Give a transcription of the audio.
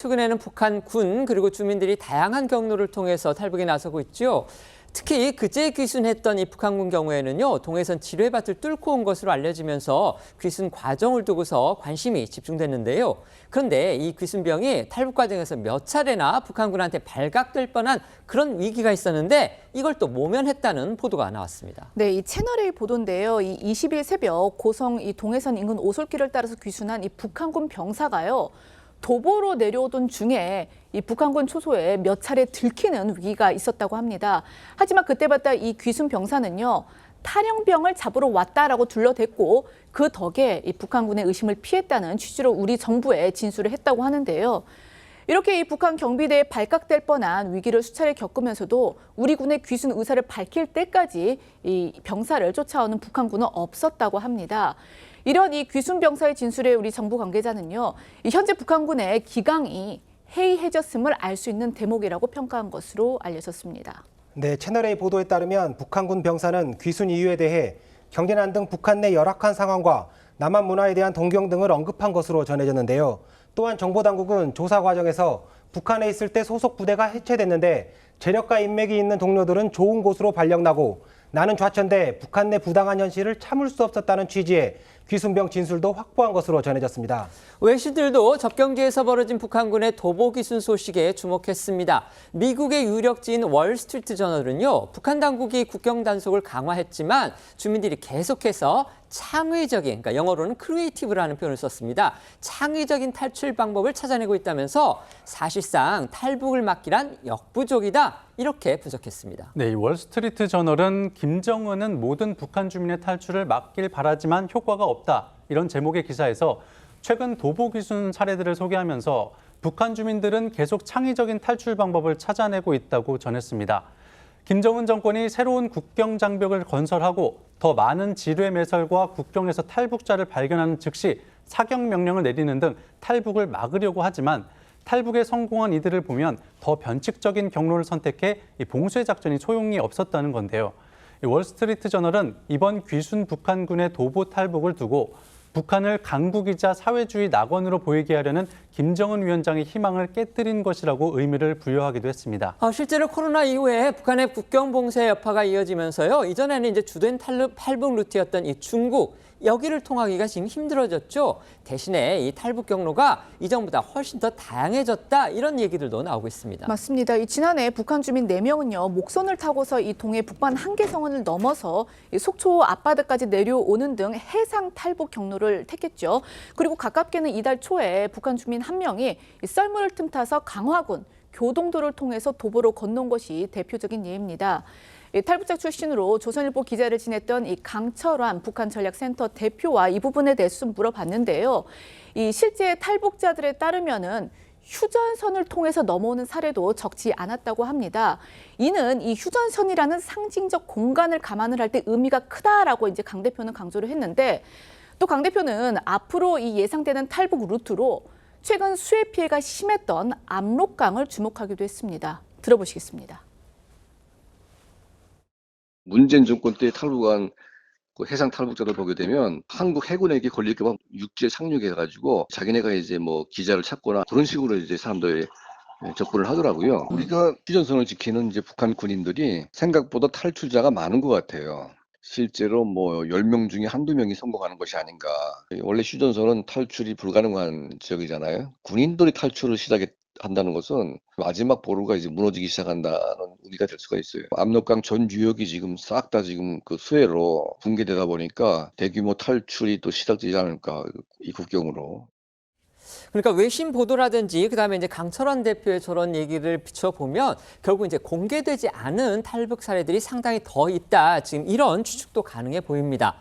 최근에는 북한 군 그리고 주민들이 다양한 경로를 통해서 탈북에 나서고 있죠. 특히 그제 귀순했던 이 북한군 경우에는요, 동해선 지뢰밭을 뚫고 온 것으로 알려지면서 귀순 과정을 두고서 관심이 집중됐는데요. 그런데 이 귀순병이 탈북 과정에서 몇 차례나 북한군한테 발각될 뻔한 그런 위기가 있었는데 이걸 또 모면했다는 보도가 나왔습니다. 네, 이 채널A 보도인데요. 이 20일 새벽 고성 이 동해선 인근 오솔길을 따라서 귀순한 이 북한군 병사가요. 도보로 내려오던 중에 이 북한군 초소에 몇 차례 들키는 위기가 있었다고 합니다. 하지만 그때마다 이 귀순 병사는요, 탈영병을 잡으러 왔다라고 둘러댔고 그 덕에 이 북한군의 의심을 피했다는 취지로 우리 정부에 진술을 했다고 하는데요. 이렇게 이 북한 경비대에 발각될 뻔한 위기를 수차례 겪으면서도 우리 군의 귀순 의사를 밝힐 때까지 이 병사를 쫓아오는 북한군은 없었다고 합니다. 이런 이 귀순 병사의 진술에 우리 정부 관계자는요, 이 현재 북한군의 기강이 해이해졌음을 알 수 있는 대목이라고 평가한 것으로 알려졌습니다. 네, 채널A 보도에 따르면 북한군 병사는 귀순 이유에 대해 경제난 등 북한 내 열악한 상황과 남한 문화에 대한 동경 등을 언급한 것으로 전해졌는데요. 또한 정보당국은 조사 과정에서 북한에 있을 때 소속 부대가 해체됐는데 재력과 인맥이 있는 동료들은 좋은 곳으로 발령나고 나는 좌천돼 북한 내 부당한 현실을 참을 수 없었다는 취지의 귀순병 진술도 확보한 것으로 전해졌습니다. 외신들도 접경지에서 벌어진 북한군의 도보 귀순 소식에 주목했습니다. 미국의 유력지인 월스트리트저널은요, 북한 당국이 국경 단속을 강화했지만 주민들이 계속해서 창의적인, 그러니까 영어로는 크리에이티브라는 표현을 썼습니다. 창의적인 탈출 방법을 찾아내고 있다면서 사실상 탈북을 막기란 역부족이다, 이렇게 분석했습니다. 네, 이 월스트리트 저널은 김정은은 모든 북한 주민의 탈출을 막길 바라지만 효과가 없다, 이런 제목의 기사에서 최근 도보 귀순 사례들을 소개하면서 북한 주민들은 계속 창의적인 탈출 방법을 찾아내고 있다고 전했습니다. 김정은 정권이 새로운 국경 장벽을 건설하고 더 많은 지뢰 매설과 국경에서 탈북자를 발견하는 즉시 사격 명령을 내리는 등 탈북을 막으려고 하지만 탈북에 성공한 이들을 보면 더 변칙적인 경로를 선택해 이 봉쇄 작전이 소용이 없었다는 건데요. 월스트리트 저널은 이번 귀순 북한군의 도보 탈북을 두고 북한을 강국이자 사회주의 낙원으로 보이게 하려는 김정은 위원장의 희망을 깨뜨린 것이라고 의미를 부여하기도 했습니다. 실제로 코로나 이후에 북한의 국경 봉쇄 여파가 이어지면서요, 이전에는 이제 주된 탈북 루트였던 이 중국, 여기를 통하기가 지금 힘들어졌죠. 대신에 이 탈북 경로가 이전보다 훨씬 더 다양해졌다, 이런 얘기들도 나오고 있습니다. 맞습니다. 이 지난해 북한 주민 4명은요, 목선을 타고서 이 동해 북반 한계성원을 넘어서 이 속초 앞바다까지 내려오는 등 해상 탈북 경로를 택했죠. 그리고 가깝게는 이달 초에 북한 주민 1명이 이 썰물을 틈타서 강화군 교동도를 통해서 도보로 건너온 것이 대표적인 예입니다. 탈북자 출신으로 조선일보 기자를 지냈던 이 강철환 북한 전략센터 대표와 이 부분에 대해서 좀 물어봤는데요. 이 실제 탈북자들에 따르면은 휴전선을 통해서 넘어오는 사례도 적지 않았다고 합니다. 이는 이 휴전선이라는 상징적 공간을 감안을 할 때 의미가 크다라고 이제 강 대표는 강조를 했는데, 또 강 대표는 앞으로 이 예상되는 탈북 루트로 최근 수해 피해가 심했던 압록강을 주목하기도 했습니다. 들어보시겠습니다. 문재인 정권 때 탈북한 그 해상 탈북자를 보게 되면 한국 해군에게 걸릴까 봐 육지에 상륙해가지고 자기네가 이제 뭐 기자를 찾거나 그런 식으로 이제 사람들이 접근을 하더라고요. 우리가 휴전선을 지키는 이제 북한 군인들이 생각보다 탈출자가 많은 것 같아요. 실제로 뭐 10명 중에 한두 명이 성공하는 것이 아닌가. 원래 휴전선은 탈출이 불가능한 지역이잖아요. 군인들이 탈출을 시작한다는 것은 마지막 보루가 이제 무너지기 시작한다는 의미가 될 수가 있어요. 압록강 전 유역이 지금 싹 다 지금 그 수해로 붕괴되다 보니까 대규모 탈출이 또 시작되지 않을까, 이 국경으로. 그러니까 외신 보도라든지 그다음에 이제 강철환 대표의 저런 얘기를 비춰보면 결국 이제 공개되지 않은 탈북 사례들이 상당히 더 있다, 지금 이런 추측도 가능해 보입니다.